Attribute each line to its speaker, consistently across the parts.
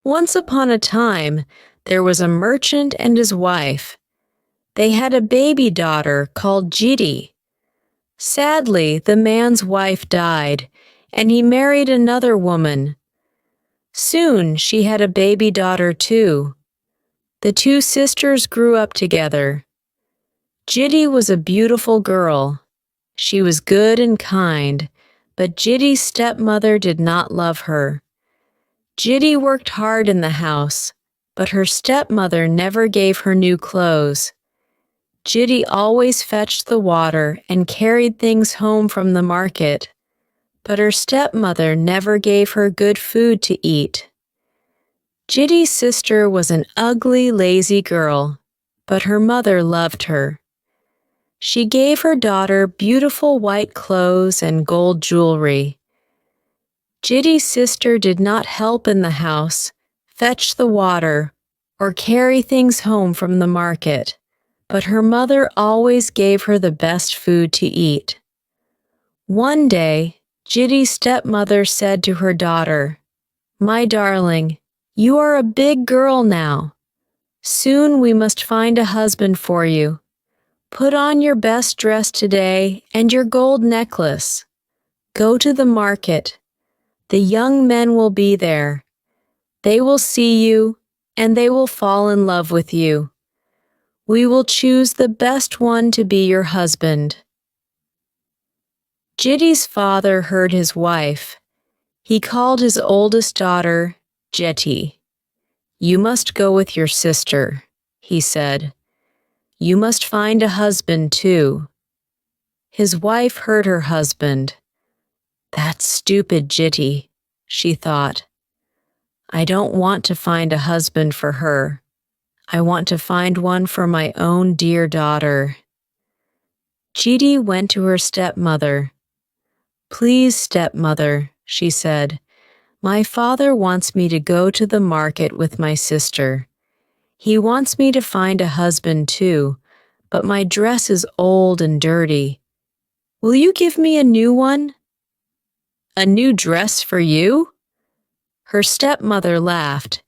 Speaker 1: Once upon a time, there was a merchant and his wife. They had a baby daughter called Jiddy. Sadly, the man's wife died, and he married another woman. Soon she had a baby daughter too. The two sisters grew up together. Jiddy was a beautiful girl. She was good and kind, but Jiddy's stepmother did not love her. Jiddy worked hard in the house, but her stepmother never gave her new clothes. Jiddy always fetched the water and carried things home from the market, but her stepmother never gave her good food to eat. Jiddy's sister was an ugly, lazy girl, but her mother loved her. She gave her daughter beautiful white clothes and gold jewelry. Jiddy's sister did not help in the house, fetch the water, or carry things home from the market, but her mother always gave her the best food to eat. One day, Jiddy's stepmother said to her daughter, "My darling, you are a big girl now. Soon we must find a husband for you. Put on your best dress today and your gold necklace. Go to the market. The young men will be there. They will see you, and they will fall in love with you. We will choose the best one to be your husband." Jiddy's father heard his wife. He called his oldest daughter Jetty. "You must go with your sister," he said. "You must find a husband too." His wife heard her husband. "That stupid Jitty," she thought. "I don't want to find a husband for her. I want to find one for my own dear daughter." Jiddy went to her stepmother. "Please, stepmother," she said, "my father wants me to go to the market with my sister. He wants me to find a husband too, but my dress is old and dirty. Will you give me a new one?" "A new dress for you?" Her stepmother laughed.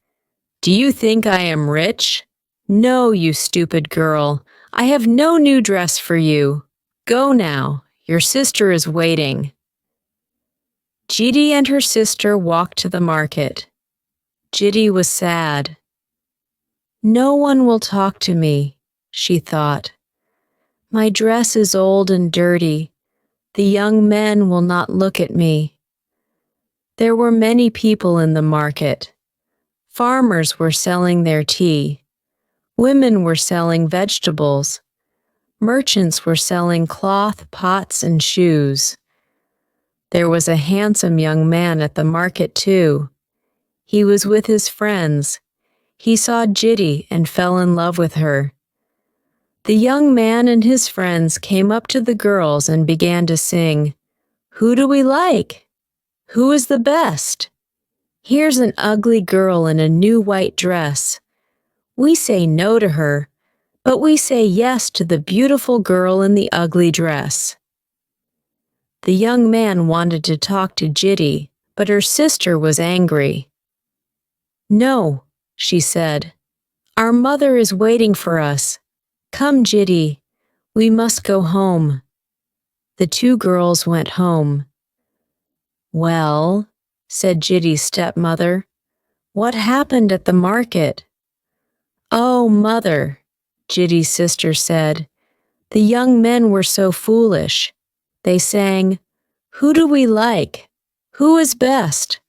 Speaker 1: "Do you think I am rich? No, you stupid girl. I have no new dress for you. Go now. Your sister is waiting." Jiddy and her sister walked to the market. Jiddy was sad. "No one will talk to me," she thought. "My dress is old and dirty. The young men will not look at me." There were many people in the market. Farmers were selling their tea. Women were selling vegetables. Merchants were selling cloth, pots, and shoes. There was a handsome young man at the market too. He was with his friends. He saw Jiddy and fell in love with her. The young man and his friends came up to the girls and began to sing, "Who do we like? Who is the best? Here's an ugly girl in a new white dress. We say no to her, but we say yes to the beautiful girl in the ugly dress." The young man wanted to talk to Jiddy, but her sister was angry. "No," she said. "Our mother is waiting for us. Come, Jiddy, we must go home." The two girls went home. "Well," said Jiddy's stepmother, "what happened at the market?" "Oh, mother," Jiddy's sister said, "the young men were so foolish. They sang, 'Who do we like? Who is best?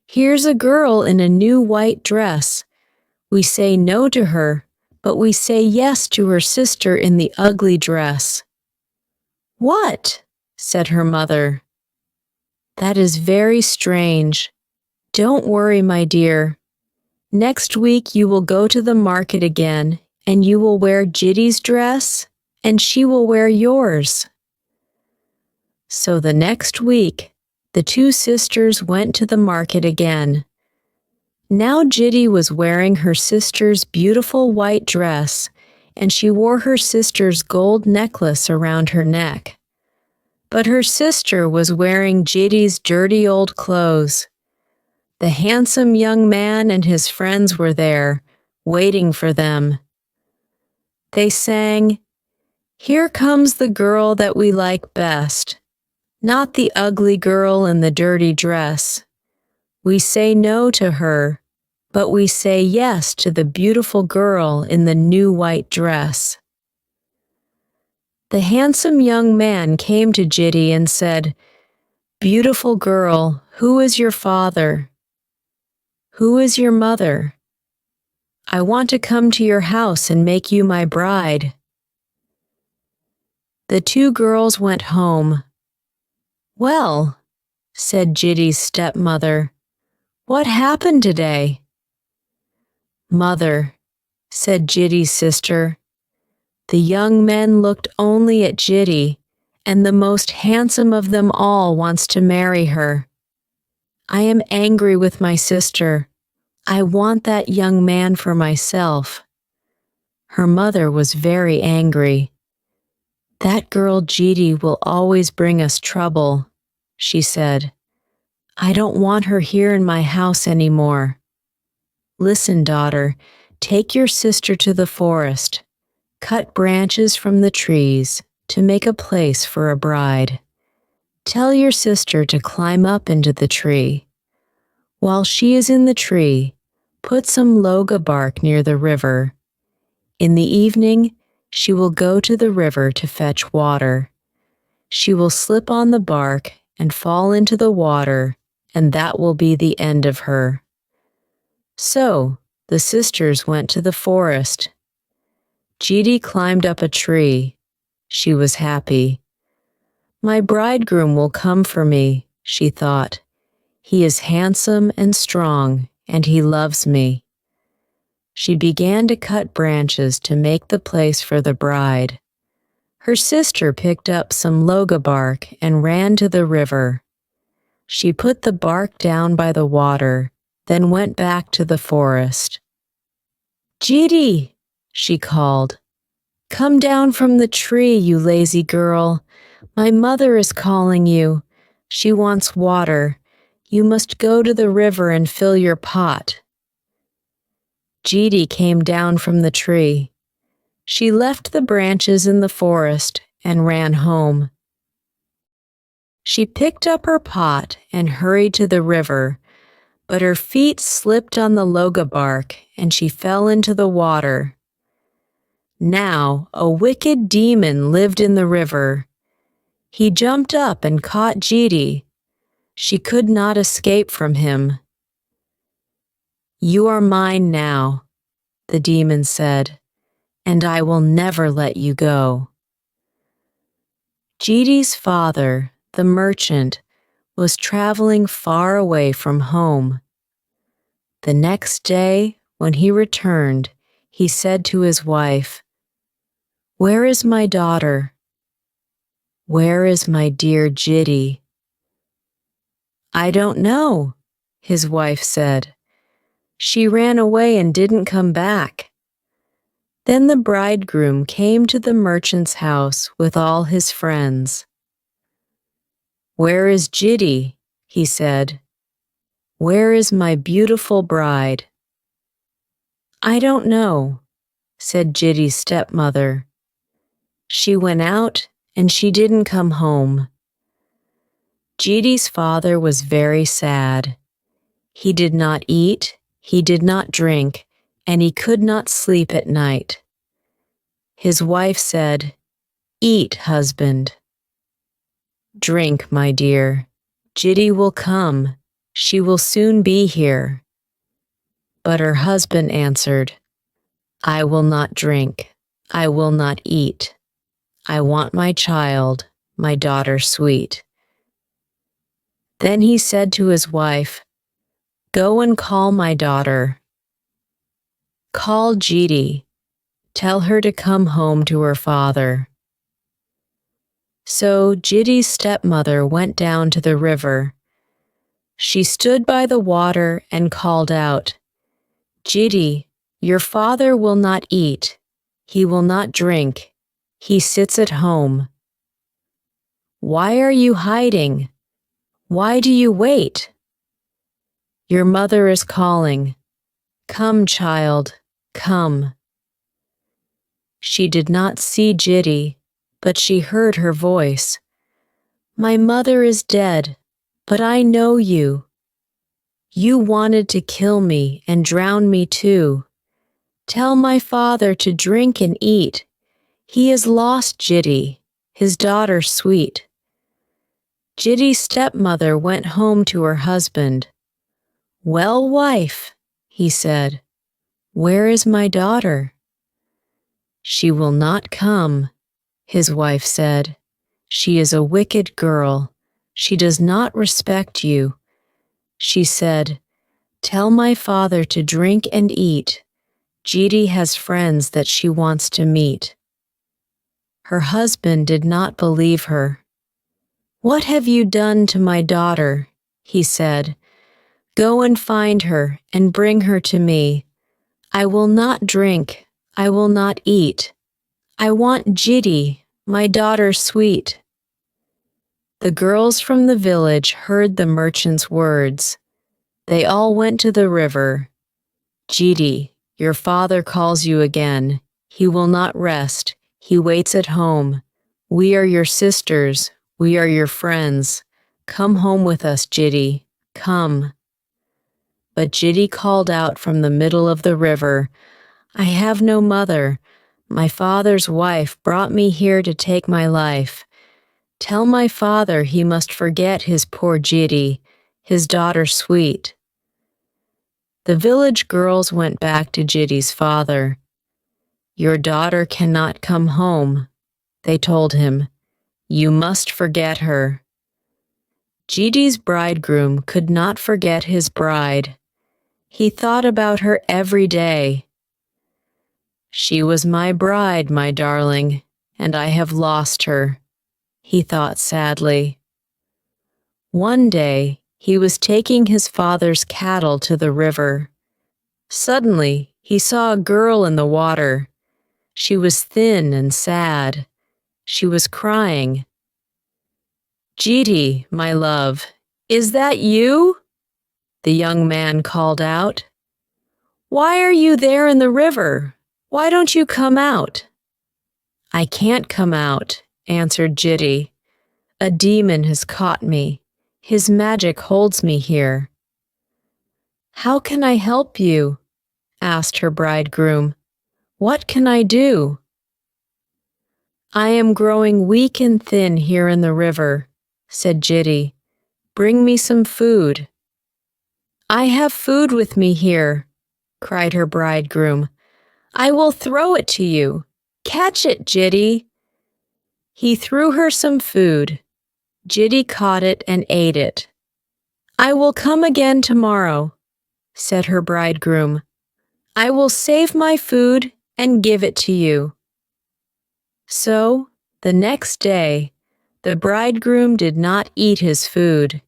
Speaker 1: Here's a girl in a new white dress. We say no to her, but we say yes to her sister in the ugly dress.'" "What?" said her mother. "That is very strange. Don't worry, my dear. Next week you will go to the market again, and you will wear Jiddy's dress, and she will wear yours." So the next week, the two sisters went to the market again. Now Jiddy was wearing her sister's beautiful white dress, and she wore her sister's gold necklace around her neck. But her sister was wearing Jiddy's dirty old clothes. The handsome young man and his friends were there, waiting for them. They sang, "Here comes the girl that we like best, not the ugly girl in the dirty dress. We say no to her, but we say yes to the beautiful girl in the new white dress." The handsome young man came to Jiddy and said, "Beautiful girl, who is your father? Who is your mother? I want to come to your house and make you my bride." The two girls went home. "Well," said Jiddy's stepmother, "what happened today?" "Mother," said Jiddy's sister, "the young men looked only at Jiddy, and the most handsome of them all wants to marry her. I am angry with my sister. I want that young man for myself." Her mother was very angry. "That girl Jiddy will always bring us trouble," she said. "I don't want her here in my house anymore. Listen, daughter, take your sister to the forest. Cut branches from the trees to make a place for a bride. Tell your sister to climb up into the tree. While she is in the tree, put some loga bark near the river. In the evening, she will go to the river to fetch water. She will slip on the bark and fall into the water, and that will be the end of her." So the sisters went to the forest. Jiddy climbed up a tree. She was happy. "My bridegroom will come for me," she thought. "He is handsome and strong, and he loves me." She began to cut branches to make the place for the bride. Her sister picked up some loga bark and ran to the river. She put the bark down by the water, then went back to the forest. "Jiddy," she called, "come down from the tree, you lazy girl. My mother is calling you. She wants water. You must go to the river and fill your pot." Jiddy came down from the tree. She left the branches in the forest and ran home. She picked up her pot and hurried to the river, but her feet slipped on the loga bark and she fell into the water. Now a wicked demon lived in the river. He jumped up and caught Jiddy. She could not escape from him. "You are mine now," the demon said, "and I will never let you go." Jiddy's father, the merchant, was traveling far away from home. The next day, when he returned, he said to his wife, "Where is my daughter? Where is my dear Jiddy?" "I don't know," his wife said. "She ran away and didn't come back." Then the bridegroom came to the merchant's house with all his friends. "Where is Jiddy?" he said. "Where is my beautiful bride?" "I don't know," said Jiddy's stepmother. "She went out and she didn't come home." Jiddy's father was very sad. He did not eat, he did not drink, and he could not sleep at night. His wife said, "Eat, husband. Drink, my dear. Jiddy will come. She will soon be here." But her husband answered, "I will not drink. I will not eat. I want my child, my daughter sweet." Then he said to his wife, "Go and call my daughter. Call Jiddy. Tell her to come home to her father." So Jiddy's stepmother went down to the river. She stood by the water and called out, "Jiddy, your father will not eat. He will not drink. He sits at home. Why are you hiding? Why do you wait?" Your mother is calling. Come, child, come." She did not see Jitty, but she heard her voice. "My mother is dead, but I know you. You wanted to kill me and drown me too. Tell my father to drink and eat. He has lost Jitty, his daughter sweet." Jitty's stepmother went home to her husband. "Well, wife," he said, "where is my daughter?" "She will not come," his wife said. "She is a wicked girl. She does not respect you." She said, "Tell my father to drink and eat. Jitty has friends that she wants to meet." Her husband did not believe her. "What have you done to my daughter?" he said. "Go and find her and bring her to me. I will not drink. I will not eat. I want Jitty, my daughter sweet." The girls from the village heard the merchant's words. They all went to the river. "Jitty, your father calls you again. He will not rest. He waits at home. We are your sisters. We are your friends. Come home with us, Jitty. Come." But Jitty called out from the middle of the river, "I have no mother. My father's wife brought me here to take my life. Tell my father he must forget his poor Jitty, his daughter sweet." The village girls went back to Jitty's father. "Your daughter cannot come home," they told him. "You must forget her." Jitty's bridegroom could not forget his bride. He thought about her every day. "She was my bride, my darling, and I have lost her," he thought sadly. One day, he was taking his father's cattle to the river. Suddenly, he saw a girl in the water. She was thin and sad. She was crying. "Jitty, my love, is that you?" the young man called out. "Why are you there in the river? Why don't you come out?" "I can't come out," answered Jitty. "A demon has caught me. His magic holds me here." "How can I help you?" asked her bridegroom. "What can I do?" "I am growing weak and thin here in the river," said Jitty. "Bring me some food." "I have food with me here," cried her bridegroom. "I will throw it to you. Catch it, Jitty." He threw her some food. Jitty caught it and ate it. "I will come again tomorrow," said her bridegroom. "I will save my food and give it to you." So, the next day, the bridegroom did not eat his food.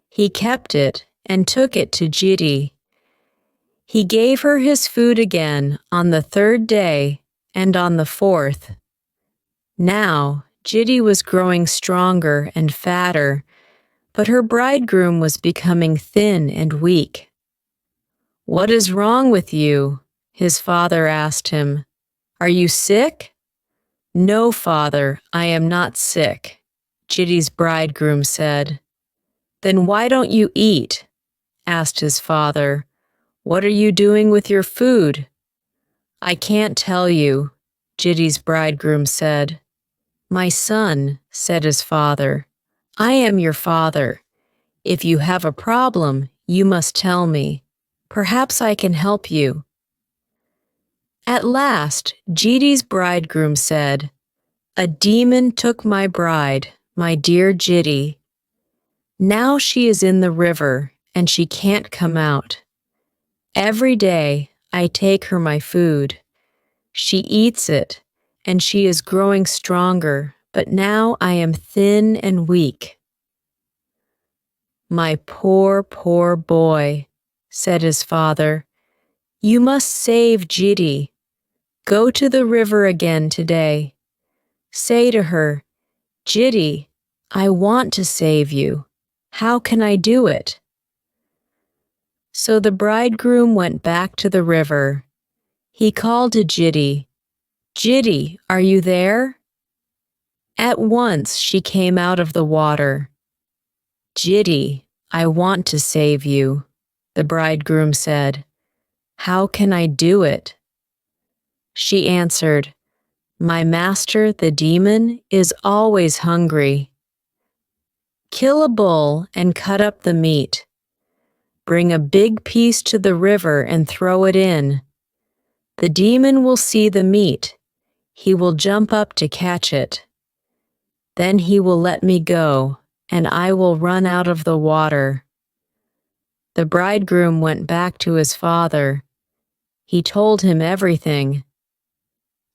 Speaker 1: He kept it and took it to Jitty. He gave her his food again on the third day and on the fourth. Now, Jitty was growing stronger and fatter, but her bridegroom was becoming thin and weak. "What is wrong with you?" his father asked him. "Are you sick?" "No, father, I am not sick," Jitty's bridegroom said. "Then why don't you eat?" asked his father. "What are you doing with your food?" "I can't tell you," Jitty's bridegroom said. "My son," said his father, "I am your father. If you have a problem, you must tell me. Perhaps I can help you." At last, Jitty's bridegroom said, "A demon took my bride, my dear Jitty. Now she is in the river, and she can't come out. Every day, I take her my food. She eats it, and she is growing stronger, but now I am thin and weak." "My poor, poor boy," said his father. "You must save Jitty. Go to the river again today. Say to her, 'Jitty, I want to save you. How can I do it?'" So the bridegroom went back to the river. He called to Jiddy. Jiddy, are you there? At once she came out of the water. Jiddy, I want to save you, the bridegroom said. How can I do it? She answered, My master, the demon, is always hungry. Kill a bull and cut up the meat. Bring a big piece to the river and throw it in. The demon will see the meat. He will jump up to catch it. Then he will let me go, and I will run out of the water. The bridegroom went back to his father. He told him everything.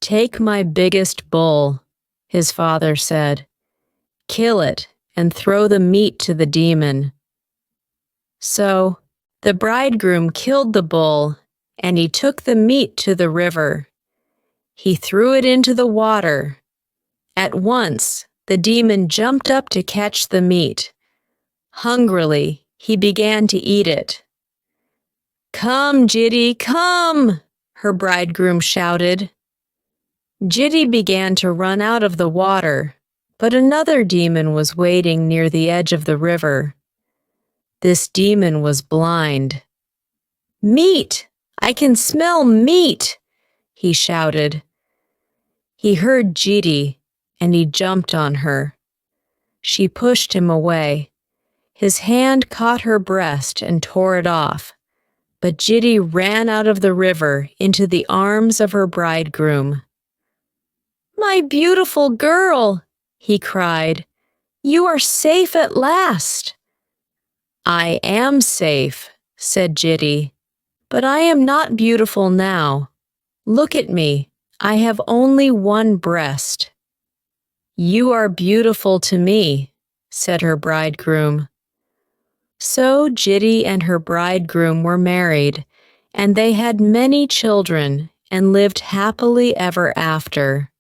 Speaker 1: Take my biggest bull, his father said. Kill it and throw the meat to the demon. So the bridegroom killed the bull, and he took the meat to the river. He threw it into the water. At once, the demon jumped up to catch the meat. Hungrily, he began to eat it. Come, Jiddy, come, her bridegroom shouted. Jiddy began to run out of the water, but another demon was waiting near the edge of the river. This demon was blind. Meat! I can smell meat! He shouted. He heard Jiddy, and he jumped on her. She pushed him away. His hand caught her breast and tore it off, but Jiddy ran out of the river into the arms of her bridegroom. My beautiful girl, he cried. You are safe at last. I am safe, said Jiddy, but I am not beautiful now. Look at me. I have only one breast. You are beautiful to me, said her bridegroom. So Jiddy and her bridegroom were married, and they had many children and lived happily ever after.